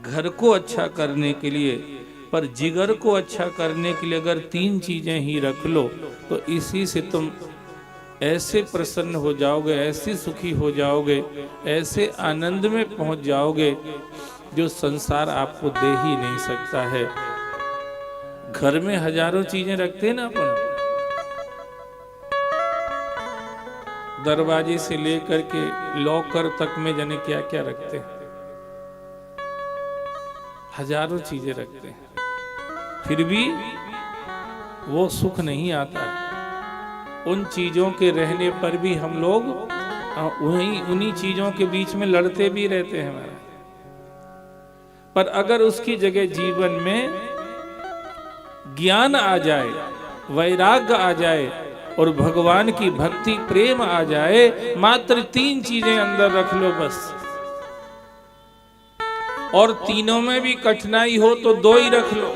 घर को अच्छा करने के लिए, पर जिगर को अच्छा करने के लिए अगर 3 चीजें ही रख लो तो इसी से तुम ऐसे प्रसन्न हो जाओगे, ऐसे सुखी हो जाओगे, ऐसे आनंद में पहुंच जाओगे जो संसार आपको दे ही नहीं सकता है। घर में हजारों चीजें रखते हैं ना अपन, दरवाजे से लेकर के लॉकर तक में जाने क्या क्या रखते हैं, हजारों चीजें रखते हैं, फिर भी वो सुख नहीं आता है। उन चीजों के रहने पर भी हम लोग उन्हीं चीजों के बीच में लड़ते भी रहते हैं हमारा। पर अगर उसकी जगह जीवन में ज्ञान आ जाए, वैराग्य आ जाए और भगवान की भक्ति प्रेम आ जाए, मात्र 3 चीजें अंदर रख लो बस। और तीनों में भी कठिनाई हो तो 2 ही रख लो,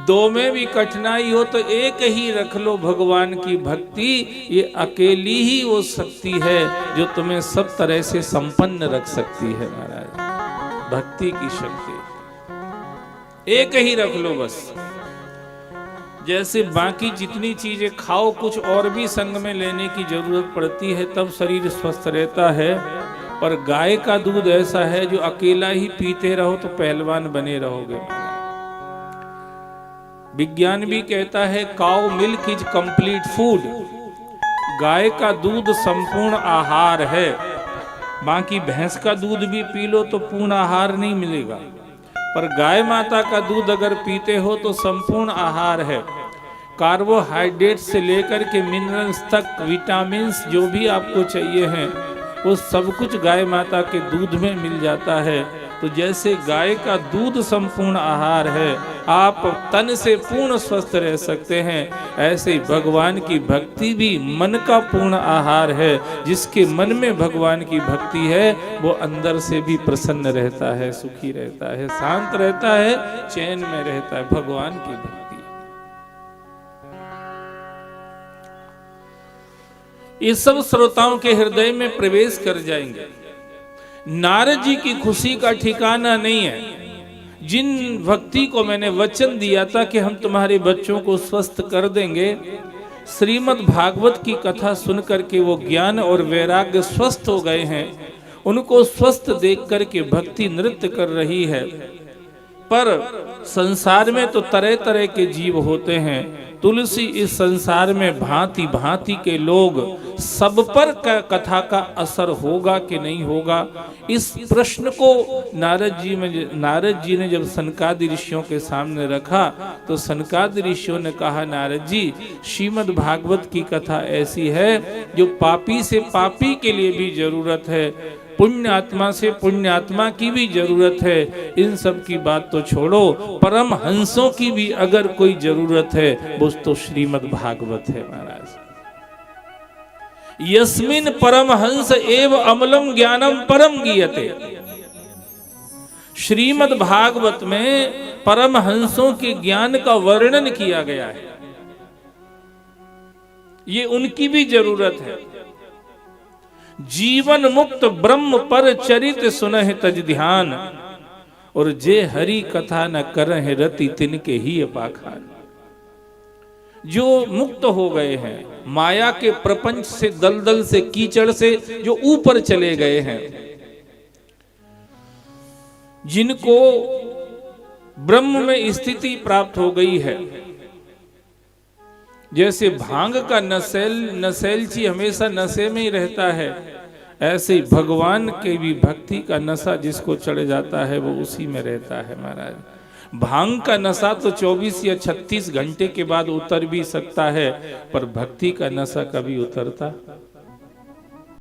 2 में भी कठिनाई हो तो 1 ही रख लो, भगवान की भक्ति। ये अकेली ही वो शक्ति है जो तुम्हें सब तरह से संपन्न रख सकती है महाराज। भक्ति की शक्ति 1 ही रख लो बस। जैसे बाकी जितनी चीजें खाओ, कुछ और भी संग में लेने की जरूरत पड़ती है तब शरीर स्वस्थ रहता है, पर गाय का दूध ऐसा है जो अकेला ही पीते रहो तो पहलवान बने रहोगे। विज्ञान भी कहता है cow milk is complete food, गाय का दूध संपूर्ण आहार है। बाकी भैंस का दूध भी पी लो तो पूर्ण आहार नहीं मिलेगा, पर गाय माता का दूध अगर पीते हो तो संपूर्ण आहार है। कार्बोहाइड्रेट से लेकर के मिनरल्स तक, विटामिन्स जो भी आपको चाहिए हैं वो सब कुछ गाय माता के दूध में मिल जाता है। तो जैसे गाय का दूध संपूर्ण आहार है, आप तन से पूर्ण स्वस्थ रह सकते हैं, ऐसे भगवान की भक्ति भी मन का पूर्ण आहार है। जिसके मन में भगवान की भक्ति है वो अंदर से भी प्रसन्न रहता है, सुखी रहता है, शांत रहता है, चैन में रहता है। भगवान की भक्ति ये सब श्रोताओं के हृदय में प्रवेश कर जाएंगे। नारद जी की खुशी का ठिकाना नहीं है। जिन भक्ति को मैंने वचन दिया था कि हम तुम्हारे बच्चों को स्वस्थ कर देंगे, श्रीमद् भागवत की कथा सुन करके वो ज्ञान और वैराग्य स्वस्थ हो गए हैं। उनको स्वस्थ देख करके भक्ति नृत्य कर रही है। पर संसार में तो तरह तरह के जीव होते हैं। तुलसी इस संसार में भांति भांति के लोग, सब पर कथा का असर होगा कि नहीं होगा, इस प्रश्न को नारद जी ने जब सनकादि ऋषियों के सामने रखा तो सनकादि ऋषियों ने कहा, नारद जी श्रीमद् भागवत की कथा ऐसी है जो पापी से पापी के लिए भी जरूरत है, पुण्य आत्मा से पुण्य आत्मा की भी जरूरत है। इन सब की बात तो छोड़ो, परम हंसों की भी अगर कोई जरूरत है वो तो श्रीमद् भागवत है महाराज। यस्मिन परम हंस एव अमलम ज्ञानम परम गीयते। श्रीमद् भागवत में परम हंसों के ज्ञान का वर्णन किया गया है। ये उनकी भी जरूरत है। जीवन मुक्त ब्रह्म पर चरित सुनहि तज ध्यान, और जे हरि कथा न करहि रति तिनके ही अपाखान। जो मुक्त हो गए हैं माया के प्रपंच से, दलदल से, कीचड़ से, जो ऊपर चले गए हैं, जिनको ब्रह्म में स्थिति प्राप्त हो गई है। जैसे भांग का नशेलची हमेशा नशे में ही रहता है, ऐसे ही भगवान के भी भक्ति का नशा जिसको चढ़ जाता है वो उसी में रहता है महाराज। भांग का नशा तो 24 या 36 घंटे के बाद उतर भी सकता है, पर भक्ति का नशा कभी उतरता